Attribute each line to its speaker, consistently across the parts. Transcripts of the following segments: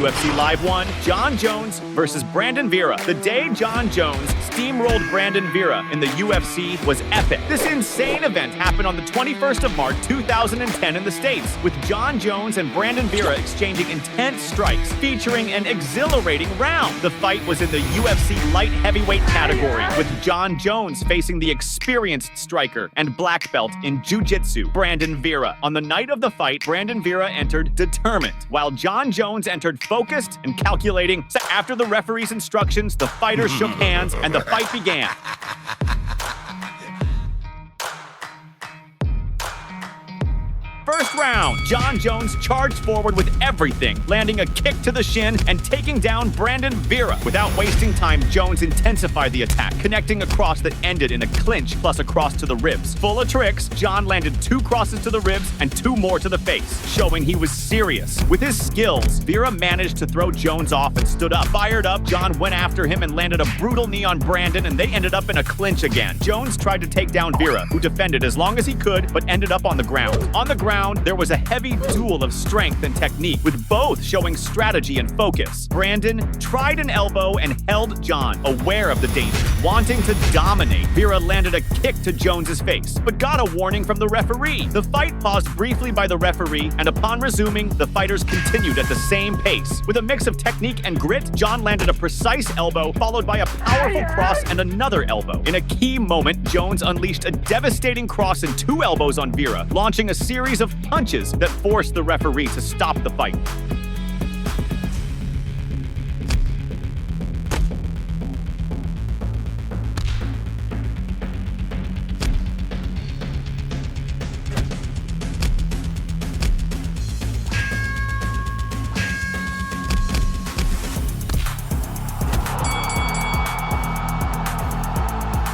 Speaker 1: UFC Live 1, Jon Jones versus Brandon Vera. The day Jon Jones steamrolled Brandon Vera in the UFC was epic. This insane event happened on the 21st of March 2010 in the States, with Jon Jones and Brandon Vera exchanging intense strikes, featuring an exhilarating round. The fight was in the UFC light heavyweight category, with Jon Jones facing the experienced striker and black belt in jiu-jitsu, Brandon Vera. On the night of the fight, Brandon Vera entered determined, while Jon Jones entered focused and calculating. So after the referee's instructions, the fighters shook hands and the fight began. First round, Jon Jones charged forward with everything, landing a kick to the shin and taking down Brandon Vera. Without wasting time, Jones intensified the attack, connecting a cross that ended in a clinch plus a cross to the ribs. Full of tricks, Jon landed 2 crosses to the ribs and 2 more to the face, showing he was serious. With his skills, Vera managed to throw Jones off and stood up. Fired up, Jon went after him and landed a brutal knee on Brandon, and they ended up in a clinch again. Jones tried to take down Vera, who defended as long as he could, but ended up on the ground. On the ground, there was a heavy duel of strength and technique, with both showing strategy and focus. Brandon tried an elbow and held Jon, aware of the danger. Wanting to dominate, Vera landed a kick to Jones's face, but got a warning from the referee. The fight paused briefly by the referee, and upon resuming, the fighters continued at the same pace. With a mix of technique and grit, Jon landed a precise elbow, followed by a powerful cross and another elbow. In a key moment, Jones unleashed a devastating cross and 2 elbows on Vera, launching a series of punches that forced the referee to stop the fight.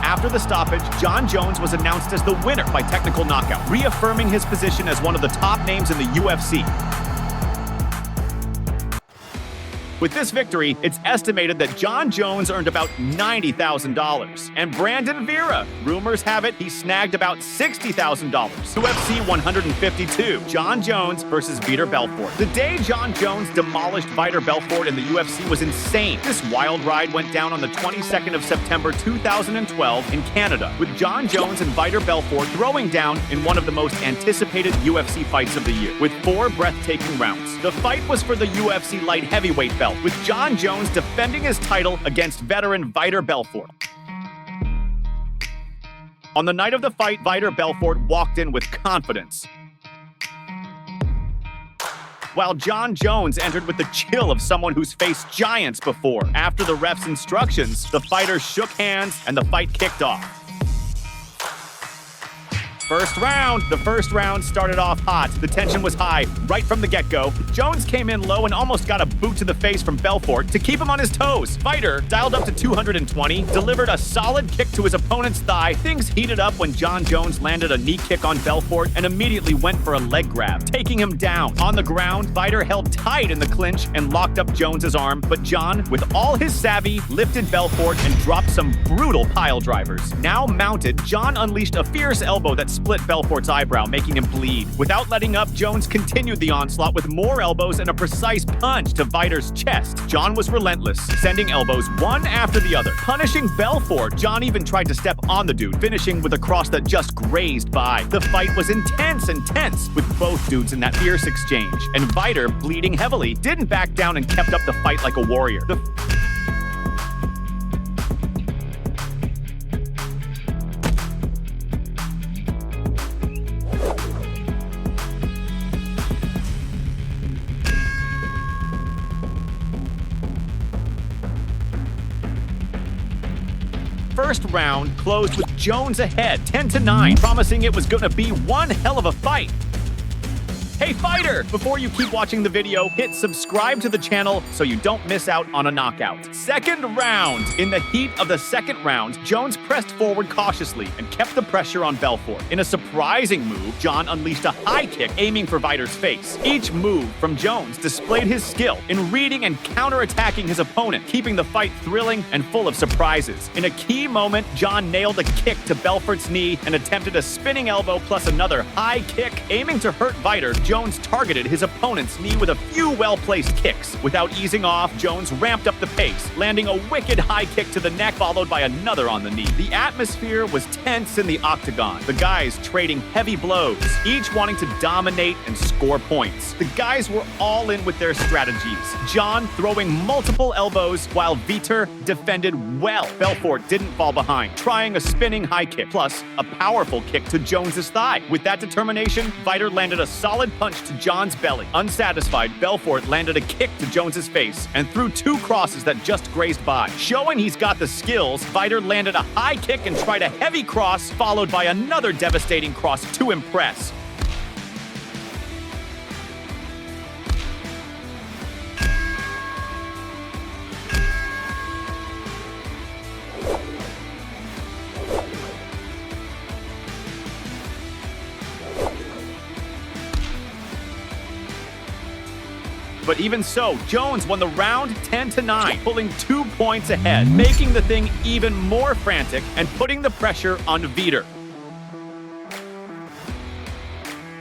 Speaker 1: After the stoppage, Jon Jones was announced as the winner by technical knockout, reaffirming his position as one of the top names in the UFC. With this victory, it's estimated that Jon Jones earned about $90,000. And Brandon Vera, rumors have it, he snagged about $60,000. UFC 152, Jon Jones versus Vitor Belfort. The day Jon Jones demolished Vitor Belfort in the UFC was insane. This wild ride went down on the 22nd of September 2012 in Canada, with Jon Jones and Vitor Belfort throwing down in one of the most anticipated UFC fights of the year, with 4 breathtaking rounds. The fight was for the UFC light heavyweight belt, with Jon Jones defending his title against veteran Vitor Belfort. On the night of the fight, Vitor Belfort walked in with confidence, while Jon Jones entered with the chill of someone who's faced giants before. After the ref's instructions, the fighters shook hands and the fight kicked off. First round. The first round started off hot. The tension was high right from the get-go. Jones came in low and almost got a boot to the face from Belfort to keep him on his toes. Vitor dialed up to 220, delivered a solid kick to his opponent's thigh. Things heated up when Jon Jones landed a knee kick on Belfort and immediately went for a leg grab, taking him down. On the ground, Vitor held tight in the clinch and locked up Jones's arm, but Jon, with all his savvy, lifted Belfort and dropped some brutal pile drivers. Now mounted, Jon unleashed a fierce elbow that split Belfort's eyebrow, making him bleed. Without letting up, Jones continued the onslaught with more elbows and a precise punch to Vitor's chest. Jon was relentless, sending elbows one after the other, punishing Belfort. Jon even tried to step on the dude, finishing with a cross that just grazed by. The fight was intense and tense, with both dudes in that fierce exchange, and Vitor, bleeding heavily, didn't back down and kept up the fight like a warrior. First round closed with Jones ahead, 10-9, promising it was gonna be one hell of a fight. Hey fighter! Before you keep watching the video, hit subscribe to the channel so you don't miss out on a knockout. Second round. In the heat of the second round, Jones pressed forward cautiously and kept the pressure on Belfort. In a surprising move, Jon unleashed a high kick aiming for Vitor's face. Each move from Jones displayed his skill in reading and counterattacking his opponent, keeping the fight thrilling and full of surprises. In a key moment, Jon nailed a kick to Belfort's knee and attempted a spinning elbow plus another high kick, aiming to hurt Vitor Jones targeted his opponent's knee with a few well-placed kicks. Without easing off, Jones ramped up the pace, landing a wicked high kick to the neck followed by another on the knee. The atmosphere was tense in the octagon, the guys trading heavy blows, each wanting to dominate and score points. The guys were all in with their strategies, Jon throwing multiple elbows while Vitor defended well. Belfort didn't fall behind, trying a spinning high kick, plus a powerful kick to Jones's thigh. With that determination, Vitor landed a solid punch to Jon's belly. Unsatisfied, Belfort landed a kick to Jones's face and threw two crosses that just grazed by. Showing he's got the skills, Vitor landed a high kick and tried a heavy cross, followed by another devastating cross to impress. But even so, Jones won the round 10-9, pulling 2 points ahead, making the thing even more frantic and putting the pressure on Vitor.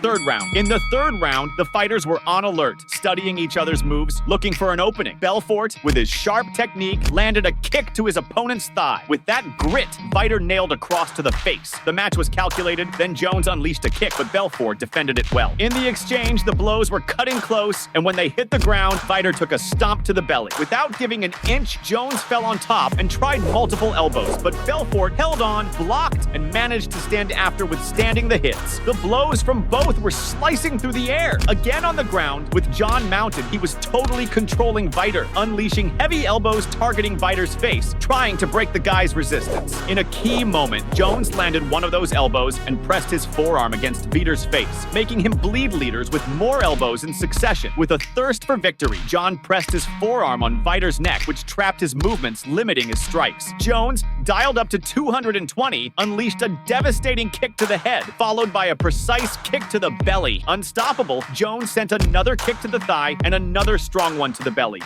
Speaker 1: Third round. In the third round, the fighters were on alert, studying each other's moves, looking for an opening. Belfort, with his sharp technique, landed a kick to his opponent's thigh. With that grit, Vitor nailed a cross to the face. The match was calculated, then Jones unleashed a kick, but Belfort defended it well. In the exchange, the blows were cutting close, and when they hit the ground, Vitor took a stomp to the belly. Without giving an inch, Jones fell on top and tried multiple elbows, but Belfort held on, blocked, and managed to stand after, withstanding the hits. The blows from both were slicing through the air. Again on the ground, with Jon mounted, he was totally controlling Vitor, unleashing heavy elbows targeting Vitor's face, trying to break the guy's resistance. In a key moment, Jones landed one of those elbows and pressed his forearm against Vitor's face, making him bleed leaders with more elbows in succession. With a thirst for victory, Jon pressed his forearm on Vitor's neck, which trapped his movements, limiting his strikes. Jones, dialed up to 220, unleashed a devastating kick to the head, followed by a precise kick to the belly. Unstoppable, Jones sent another kick to the thigh and another strong one to the belly.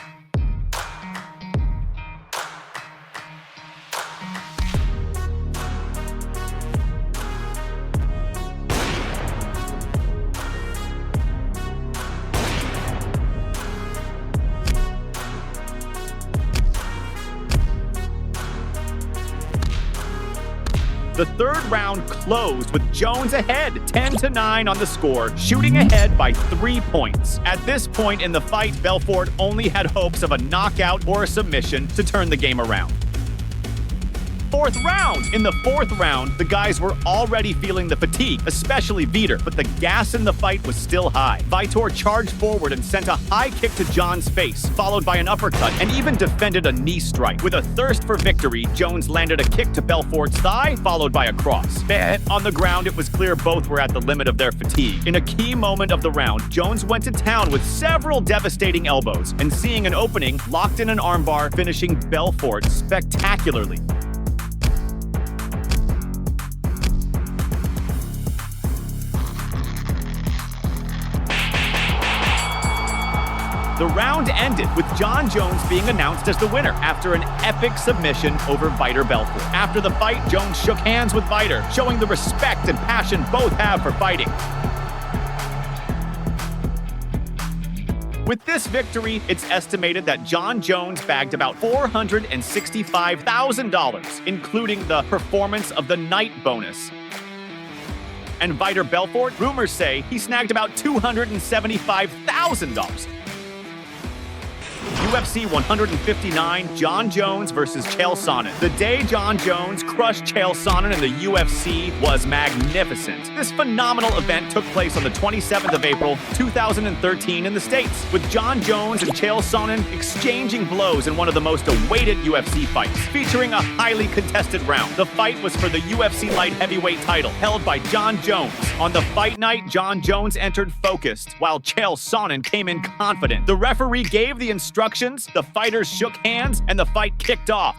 Speaker 1: The third round closed with Jones ahead, 10-9 on the score, shooting ahead by 3 points. At this point in the fight, Belfort only had hopes of a knockout or a submission to turn the game around. Fourth round. In the fourth round, the guys were already feeling the fatigue, especially Vitor, but the gas in the fight was still high. Vitor charged forward and sent a high kick to Jon's face, followed by an uppercut, and even defended a knee strike. With a thirst for victory, Jones landed a kick to Belfort's thigh, followed by a cross. On the ground, it was clear both were at the limit of their fatigue. In a key moment of the round, Jones went to town with several devastating elbows, and seeing an opening, locked in an armbar, finishing Belfort spectacularly. The round ended with Jon Jones being announced as the winner after an epic submission over Vitor Belfort. After the fight, Jones shook hands with Vitor, showing the respect and passion both have for fighting. With this victory, it's estimated that Jon Jones bagged about $465,000, including the Performance of the Night bonus. And Vitor Belfort, rumors say he snagged about $275,000. UFC 159, Jon Jones versus Chael Sonnen. The day Jon Jones crushed Chael Sonnen in the UFC was magnificent. This phenomenal event took place on the 27th of April, 2013 in the States, with Jon Jones and Chael Sonnen exchanging blows in one of the most awaited UFC fights, featuring a highly contested round. The fight was for the UFC light heavyweight title, held by Jon Jones. On the fight night, Jon Jones entered focused, while Chael Sonnen came in confident. The referee gave the instructions, the fighters shook hands, and the fight kicked off.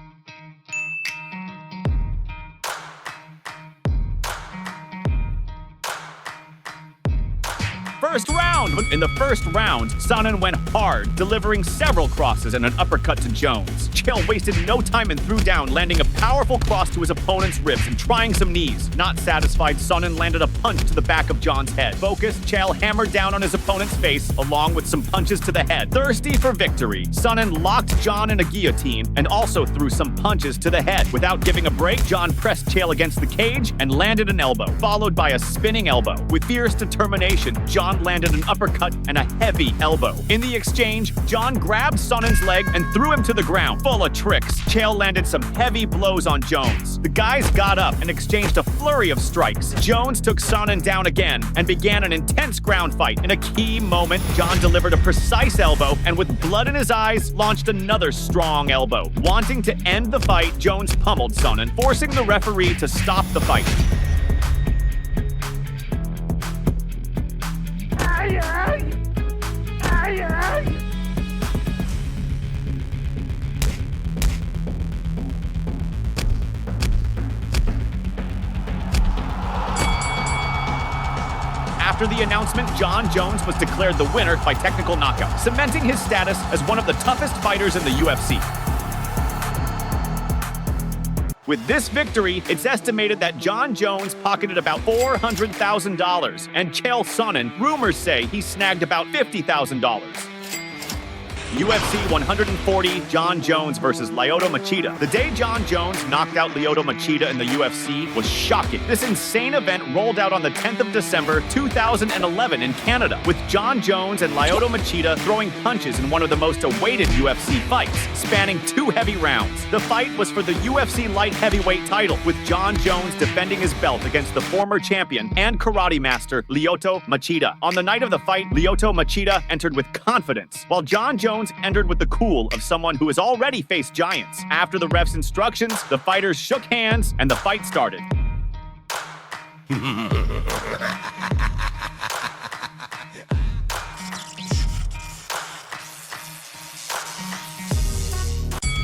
Speaker 1: First round. ground. But in the first round, Sonnen went hard, delivering several crosses and an uppercut to Jones. Chael wasted no time and threw down, landing a powerful cross to his opponent's ribs and trying some knees. Not satisfied, Sonnen landed a punch to the back of Jon's head. Focused, Chael hammered down on his opponent's face, along with some punches to the head. Thirsty for victory, Sonnen locked Jon in a guillotine and also threw some punches to the head. Without giving a break, Jon pressed Chael against the cage and landed an elbow, followed by a spinning elbow. With fierce determination, Jon landed an uppercut and a heavy elbow. In the exchange, Jon grabbed Sonnen's leg and threw him to the ground. Full of tricks, Chael landed some heavy blows on Jones. The guys got up and exchanged a flurry of strikes. Jones took Sonnen down again and began an intense ground fight. In a key moment, Jon delivered a precise elbow and with blood in his eyes, launched another strong elbow. Wanting to end the fight, Jones pummeled Sonnen, forcing the referee to stop the fight. After the announcement, Jon Jones was declared the winner by technical knockout, cementing his status as one of the toughest fighters in the UFC. With this victory, it's estimated that Jon Jones pocketed about $400,000, and Chael Sonnen, rumors say he snagged about $50,000. UFC 140, Jon Jones versus Lyoto Machida. The day Jon Jones knocked out Lyoto Machida in the UFC was shocking. This insane event rolled out on the 10th of December 2011 in Canada, with Jon Jones and Lyoto Machida throwing punches in one of the most awaited UFC fights, spanning 2 heavy rounds. The fight was for the UFC light heavyweight title, with Jon Jones defending his belt against the former champion and karate master Lyoto Machida. On the night of the fight, Lyoto Machida entered with confidence, while Jon Jones entered with the cool of someone who has already faced giants. After the ref's instructions, the fighters shook hands and the fight started.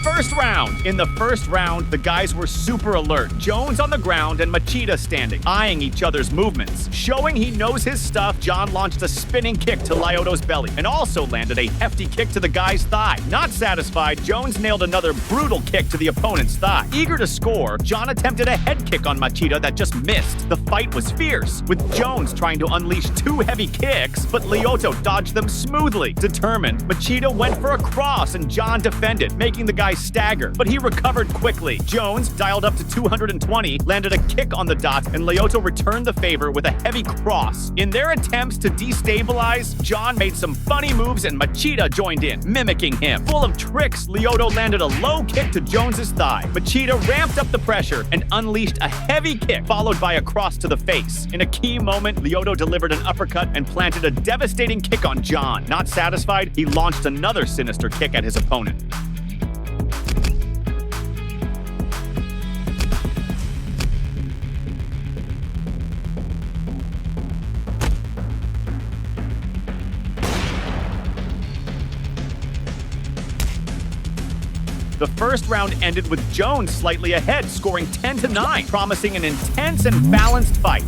Speaker 1: First round. In the first round, the guys were super alert. Jones on the ground and Machida standing, eyeing each other's movements. Showing he knows his stuff, Jon launched a spinning kick to Lyoto's belly and also landed a hefty kick to the guy's thigh. Not satisfied, Jones nailed another brutal kick to the opponent's thigh. Eager to score, Jon attempted a head kick on Machida that just missed. The fight was fierce, with Jones trying to unleash 2 heavy kicks, but Lyoto dodged them smoothly. Determined, Machida went for a cross and Jon defended, making the guy stagger, but he recovered quickly. Jones dialed up to 220, landed a kick on the dot, and Lyoto returned the favor with a heavy cross. In their attempts to destabilize, Jon made some funny moves and Machida joined in, mimicking him. Full of tricks, Lyoto landed a low kick to Jones's thigh. Machida ramped up the pressure and unleashed a heavy kick, followed by a cross to the face. In a key moment, Lyoto delivered an uppercut and planted a devastating kick on Jon. Not satisfied, he launched another sinister kick at his opponent. The first round ended with Jones slightly ahead, scoring 10-9, promising an intense and balanced fight.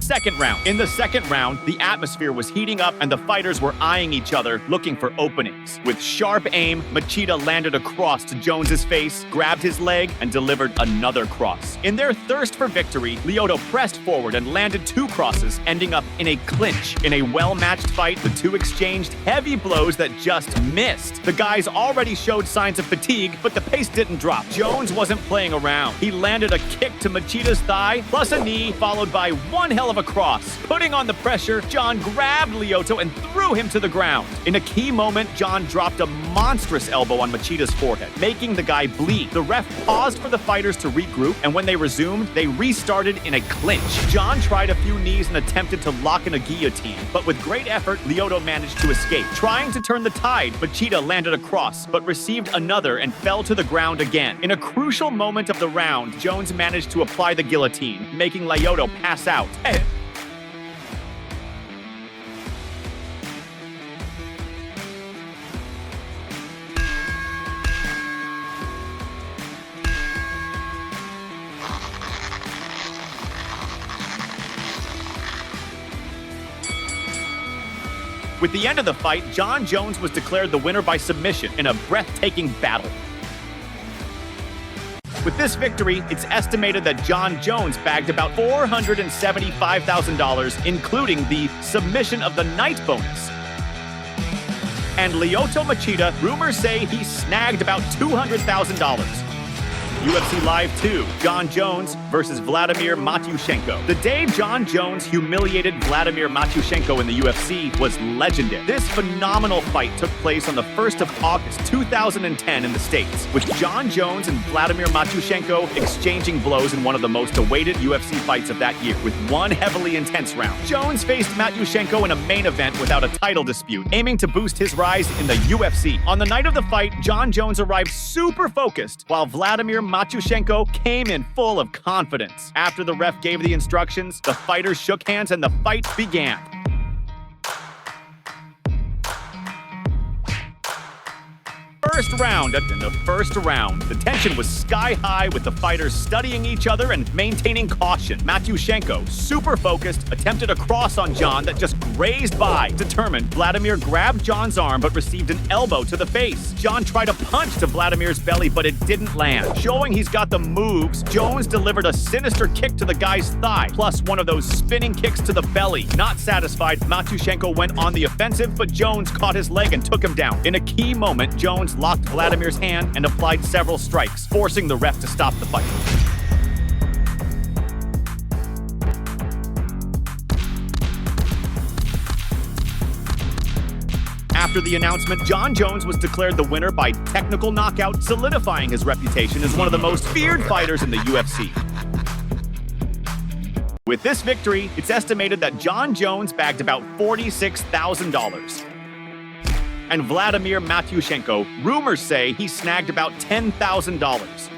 Speaker 1: Second round. In the second round, the atmosphere was heating up and the fighters were eyeing each other, looking for openings. With sharp aim, Machida landed a cross to Jones's face, grabbed his leg, and delivered another cross. In their thirst for victory, Lyoto pressed forward and landed 2 crosses, ending up in a clinch. In a well-matched fight, the 2 exchanged heavy blows that just missed. The guys already showed signs of fatigue, but the pace didn't drop. Jones wasn't playing around. He landed a kick to Machida's thigh, plus a knee, followed by one hell of a cross. Putting on the pressure, Jon grabbed Lyoto and threw him to the ground. In a key moment, Jon dropped a monstrous elbow on Machida's forehead, making the guy bleed. The ref paused for the fighters to regroup, and when they resumed, they restarted in a clinch. Jon tried a few knees and attempted to lock in a guillotine, but with great effort, Lyoto managed to escape. Trying to turn the tide, Machida landed a cross, but received another and fell to the ground again. In a crucial moment of the round, Jones managed to apply the guillotine, making Lyoto pass out. With the end of the fight, Jon Jones was declared the winner by submission in a breathtaking battle. With this victory, it's estimated that Jon Jones bagged about $475,000, including the submission of the night bonus. And Lyoto Machida, rumors say he snagged about $200,000. UFC Live 2, Jon Jones versus Vladimir Matyushenko. The day Jon Jones humiliated Vladimir Matyushenko in the UFC was legendary. This phenomenal fight took place on the 1st of August 2010 in the States, with Jon Jones and Vladimir Matyushenko exchanging blows in one of the most awaited UFC fights of that year, with one heavily intense round. Jones faced Matyushenko in a main event without a title dispute, aiming to boost his rise in the UFC. On the night of the fight, Jon Jones arrived super focused, while Vladimir Matyushenko came in full of confidence. After the ref gave the instructions, the fighters shook hands and the fight began. In the first round, the tension was sky high, with the fighters studying each other and maintaining caution. Matyushenko, super focused, attempted a cross on Jon that just grazed by. Determined, Vladimir grabbed Jon's arm but received an elbow to the face. Jon tried a punch to Vladimir's belly, but it didn't land. Showing he's got the moves, Jones delivered a sinister kick to the guy's thigh, plus one of those spinning kicks to the belly. Not satisfied, Matyushenko went on the offensive, but Jones caught his leg and took him down. In a key moment, Jones locked Vladimir's hand and applied several strikes, forcing the ref to stop the fight. After the announcement, Jon Jones was declared the winner by technical knockout, solidifying his reputation as one of the most feared fighters in the UFC. With this victory, it's estimated that Jon Jones bagged about $46,000. And Vladimir Matyushenko, rumors say he snagged about $10,000.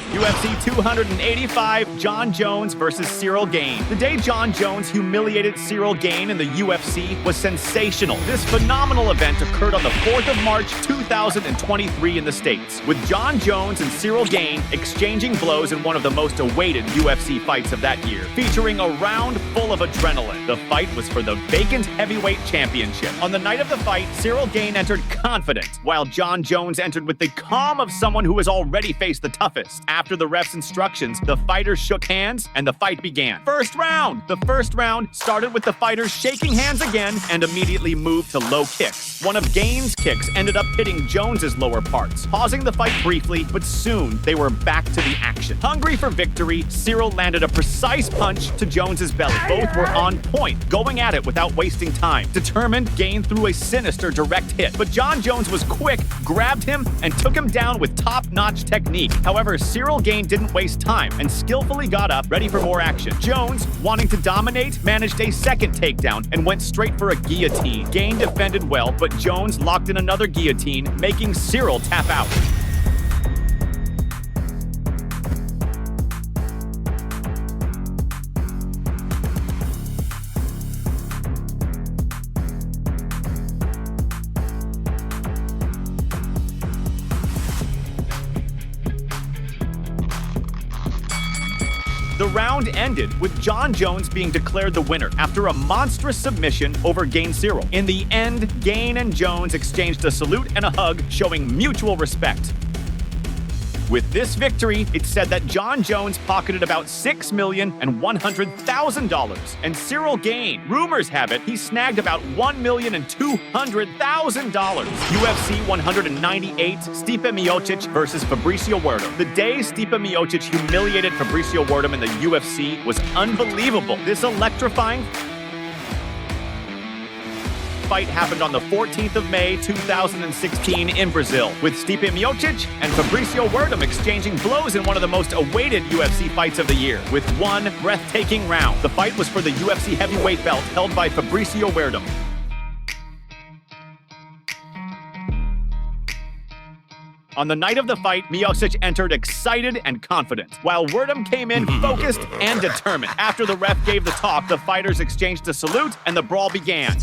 Speaker 1: UFC 285, Jon Jones versus Ciryl Gane. The day Jon Jones humiliated Ciryl Gane in the UFC was sensational. This phenomenal event occurred on the 4th of March 2023 in the States, with Jon Jones and Ciryl Gane exchanging blows in one of the most awaited UFC fights of that year, featuring a round full of adrenaline. The fight was for the vacant heavyweight championship. On the night of the fight, Ciryl Gane entered confident, while Jon Jones entered with the calm of someone who has already faced the toughest. After the ref's instructions, the fighters shook hands and the fight began. First round! The first round started with the fighters shaking hands again and immediately moved to low kicks. One of Gane's kicks ended up hitting Jones's lower parts, pausing the fight briefly, but soon they were back to the action. Hungry for victory, Ciryl landed a precise punch to Jones's belly. Both were on point, going at it without wasting time. Determined, Gane threw a sinister direct hit, but Jon Jones was quick, grabbed him, and took him down with top-notch technique. However, Ciryl Gane didn't waste time and skillfully got up, ready for more action. Jones, wanting to dominate, managed a second takedown and went straight for a guillotine. Gane defended well, but Jones locked in another guillotine, making Ciryl tap out. The round ended with Jon Jones being declared the winner after a monstrous submission over Gane Ciryl. In the end, Gane and Jones exchanged a salute and a hug, showing mutual respect. With this victory, it's said that Jon Jones pocketed about $6,100,000, and Ciryl Gane, rumors have it, he snagged about $1,200,000. UFC 198, Stipe Miocic versus Fabricio Werdum. The day Stipe Miocic humiliated Fabricio Werdum in the UFC was unbelievable. This electrifying fight happened on the 14th of May 2016 in Brazil, with Stipe Miocic and Fabricio Werdum exchanging blows in one of the most awaited UFC fights of the year, with one breathtaking round. The fight was for the UFC heavyweight belt held by Fabricio Werdum. On the night of the fight, Miocic entered excited and confident, while Werdum came in focused and determined. After the ref gave the talk, the fighters exchanged a salute and the brawl began.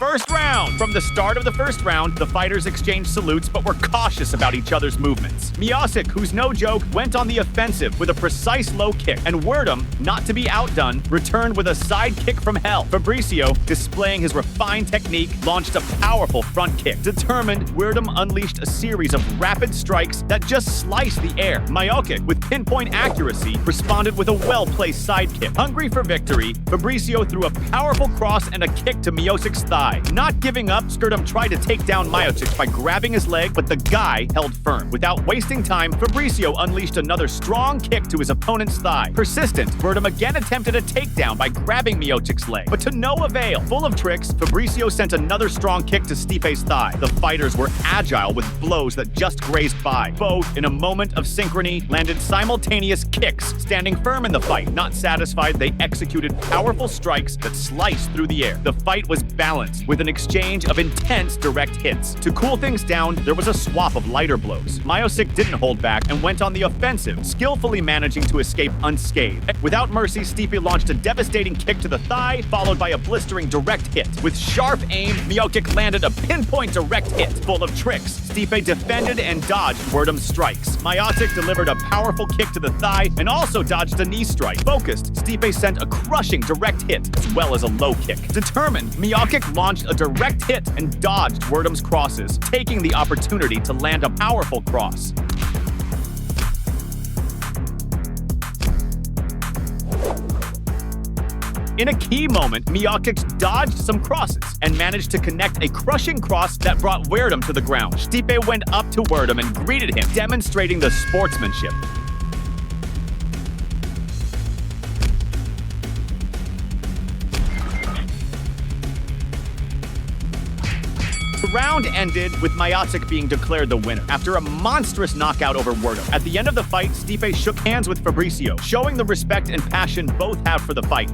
Speaker 1: First round. From the start of the first round, the fighters exchanged salutes but were cautious about each other's movements. Miocic, who's no joke, went on the offensive with a precise low kick, and Werdum, not to be outdone, returned with a side kick from hell. Fabricio, displaying his refined technique, launched a powerful front kick. Determined, Werdum unleashed a series of rapid strikes that just sliced the air. Miocic, with pinpoint accuracy, responded with a well-placed side kick. Hungry for victory, Fabricio threw a powerful cross and a kick to Miocic's thigh. Not giving up, Werdum tried to take down Miocic by grabbing his leg, but the guy held firm. Without wasting time, Fabricio unleashed another strong kick to his opponent's thigh. Persistent, Werdum again attempted a takedown by grabbing Miocic's leg, but to no avail. Full of tricks, Fabricio sent another strong kick to Stipe's thigh. The fighters were agile with blows that just grazed by. Both, in a moment of synchrony, landed simultaneous kicks, standing firm in the fight. Not satisfied, they executed powerful strikes that sliced through the air. The fight was balanced, with an exchange of intense direct hits. To cool things down, there was a swap of lighter blows. Miocic didn't hold back and went on the offensive, skillfully managing to escape unscathed. Without mercy, Stipe launched a devastating kick to the thigh, followed by a blistering direct hit. With sharp aim, Miocic landed a pinpoint direct hit. Full of tricks, Stipe defended and dodged Werdum's strikes. Miocic delivered a powerful kick to the thigh and also dodged a knee strike. Focused, Stipe sent a crushing direct hit as well as a low kick. Determined, Miocic launched a direct hit and dodged Werdum's crosses, taking the opportunity to land a powerful cross. In a key moment, Miocic dodged some crosses and managed to connect a crushing cross that brought Werdum to the ground. Stipe went up to Werdum and greeted him, demonstrating the sportsmanship. The round ended with Miocic being declared the winner after a monstrous knockout over Werdum. At the end of the fight, Stipe shook hands with Fabricio, showing the respect and passion both have for the fight.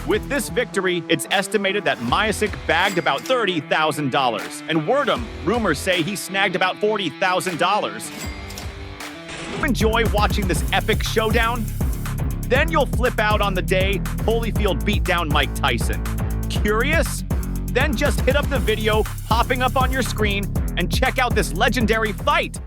Speaker 1: With this victory, it's estimated that Miocic bagged about $30,000, and Werdum, rumors say he snagged about $40,000. Enjoy watching this epic showdown? Then you'll flip out on the day Holyfield beat down Mike Tyson. Curious? Then just hit up the video popping up on your screen and check out this legendary fight.